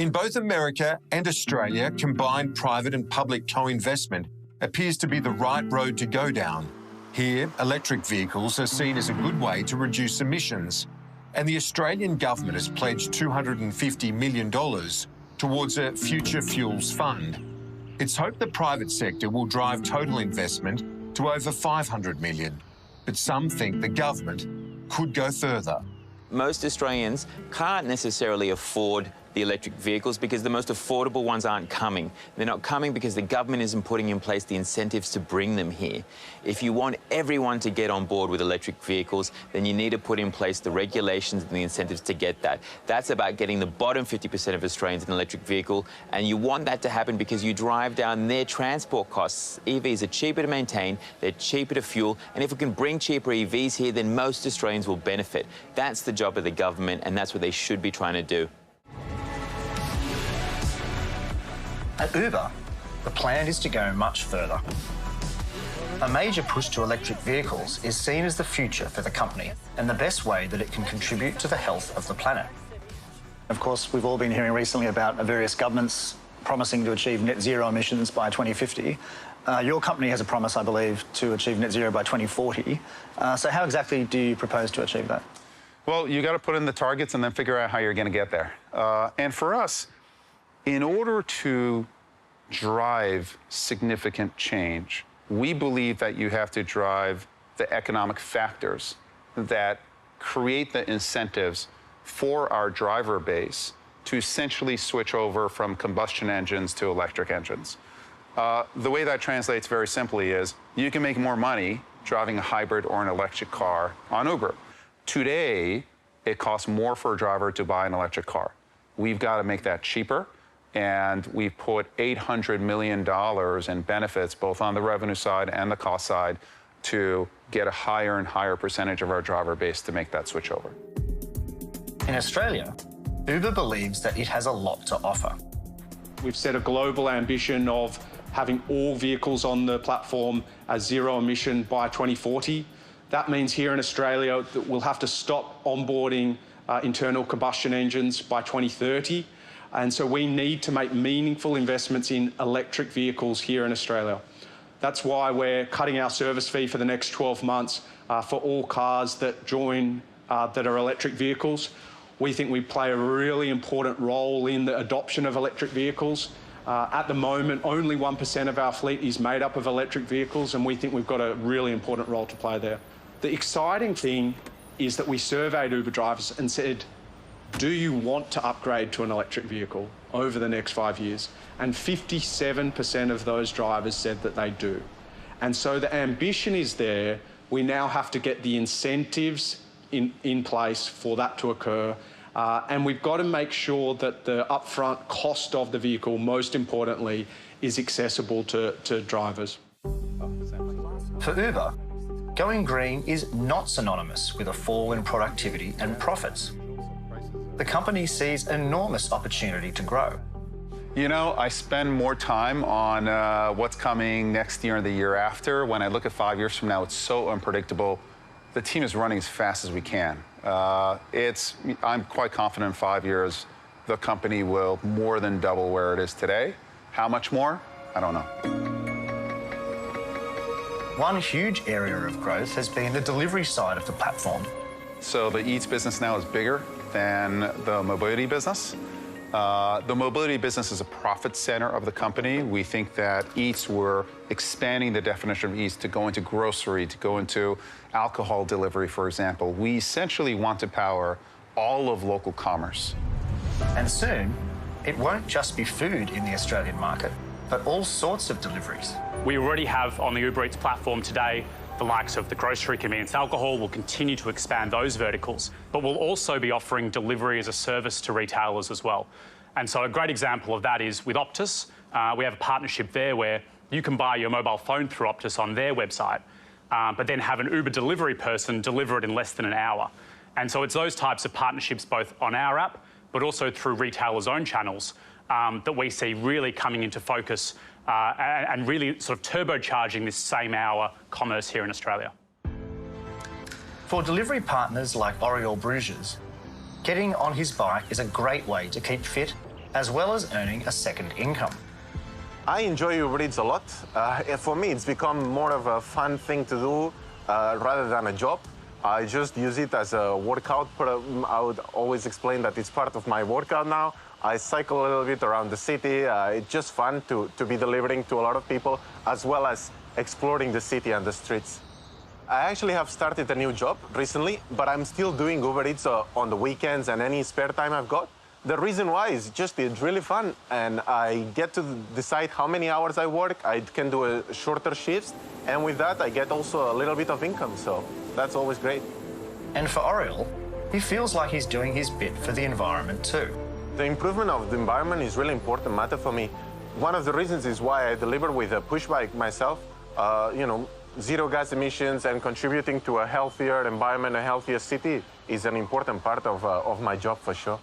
In both America and Australia, combined private and public co-investment appears to be the right road to go down. Here, electric vehicles are seen as a good way to reduce emissions, and the Australian government has pledged $250 million towards a future fuels fund. It's hoped the private sector will drive total investment to over $500 million, but some think the government could go further. Most Australians can't necessarily afford the electric vehicles because the most affordable ones aren't coming. They're not coming because the government isn't putting in place the incentives to bring them here. If you want everyone to get on board with electric vehicles, then you need to put in place the regulations and the incentives to get that. That's about getting the bottom 50% of Australians an electric vehicle, and you want that to happen because you drive down their transport costs. EVs are cheaper to maintain, they're cheaper to fuel, and if we can bring cheaper EVs here, then most Australians will benefit. That's the job of the government, and that's what they should be trying to do. At Uber, the plan is to go much further. A major push to electric vehicles is seen as the future for the company and the best way that it can contribute to the health of the planet. Of course, we've all been hearing recently about various governments promising to achieve net zero emissions by 2050. Your company has a promise, I believe, to achieve net zero by 2040. So how exactly do you propose to achieve that? Well, you got to put in the targets and then figure out how you're going to get there. And for us, in order to drive significant change, we believe that you have to drive the economic factors that create the incentives for our driver base to essentially switch over from combustion engines to electric engines. The way that translates very simply is you can make more money driving a hybrid or an electric car on Uber. Today, it costs more for a driver to buy an electric car. We've got to make that cheaper, and we've put $800 million in benefits, both on the revenue side and the cost side, to get a higher and higher percentage of our driver base to make that switch over. In Australia, Uber believes that it has a lot to offer. We've set a global ambition of having all vehicles on the platform as zero emission by 2040. That means here in Australia that we'll have to stop onboarding internal combustion engines by 2030. And so we need to make meaningful investments in electric vehicles here in Australia. That's why we're cutting our service fee for the next 12 months for all cars that join that are electric vehicles. We think we play a really important role in the adoption of electric vehicles. At the moment, only 1% of our fleet is made up of electric vehicles, and we think we've got a really important role to play there. The exciting thing is that we surveyed Uber drivers and said, do you want to upgrade to an electric vehicle over the next 5 years? And 57% of those drivers said that they do. And so the ambition is there. We now have to get the incentives in place for that to occur. And we've got to make sure that the upfront cost of the vehicle, most importantly, is accessible to drivers. For Uber, going green is not synonymous with a fall in productivity and profits. The company sees enormous opportunity to grow. You know, I spend more time on what's coming next year and the year after. When I look at 5 years from now, it's so unpredictable. The team is running as fast as we can. I'm quite confident in 5 years the company will more than double where it is today. How much more? I don't know. One huge area of growth has been the delivery side of the platform. So the Eats business now is bigger than the mobility business. The mobility business is a profit center of the company. We think that Eats, we're expanding the definition of Eats to go into grocery, to go into alcohol delivery, for example. We essentially want to power all of local commerce. And soon, it won't just be food in the Australian market, but all sorts of deliveries. We already have on the Uber Eats platform today the likes of the grocery, convenience, alcohol. We'll continue to expand those verticals, but we'll also be offering delivery as a service to retailers as well. And so a great example of that is with Optus. We have a partnership there where you can buy your mobile phone through Optus on their website, but then have an Uber delivery person deliver it in less than an hour. And so it's those types of partnerships both on our app, but also through retailers' own channels that we see really coming into focus and really sort of turbocharging this same hour commerce here in Australia. For delivery partners like Oriol Bruges, getting on his bike is a great way to keep fit as well as earning a second income. I enjoy Uber Eats a lot. For me, it's become more of a fun thing to do rather than a job. I just use it as a workout. I would always explain that it's part of my workout now. I cycle a little bit around the city. It's just fun to be delivering to a lot of people, as well as exploring the city and the streets. I actually have started a new job recently, but I'm still doing Uber Eats on the weekends and any spare time I've got. The reason why is just it's really fun, and I get to decide how many hours I work. I can do a shorter shifts, and with that, I get also a little bit of income, so that's always great. And for Oriel, he feels like he's doing his bit for the environment too. The improvement of the environment is really important matter for me. One of the reasons is why I deliver with a push bike myself. Zero gas emissions and contributing to a healthier environment, a healthier city is an important part of my job for sure.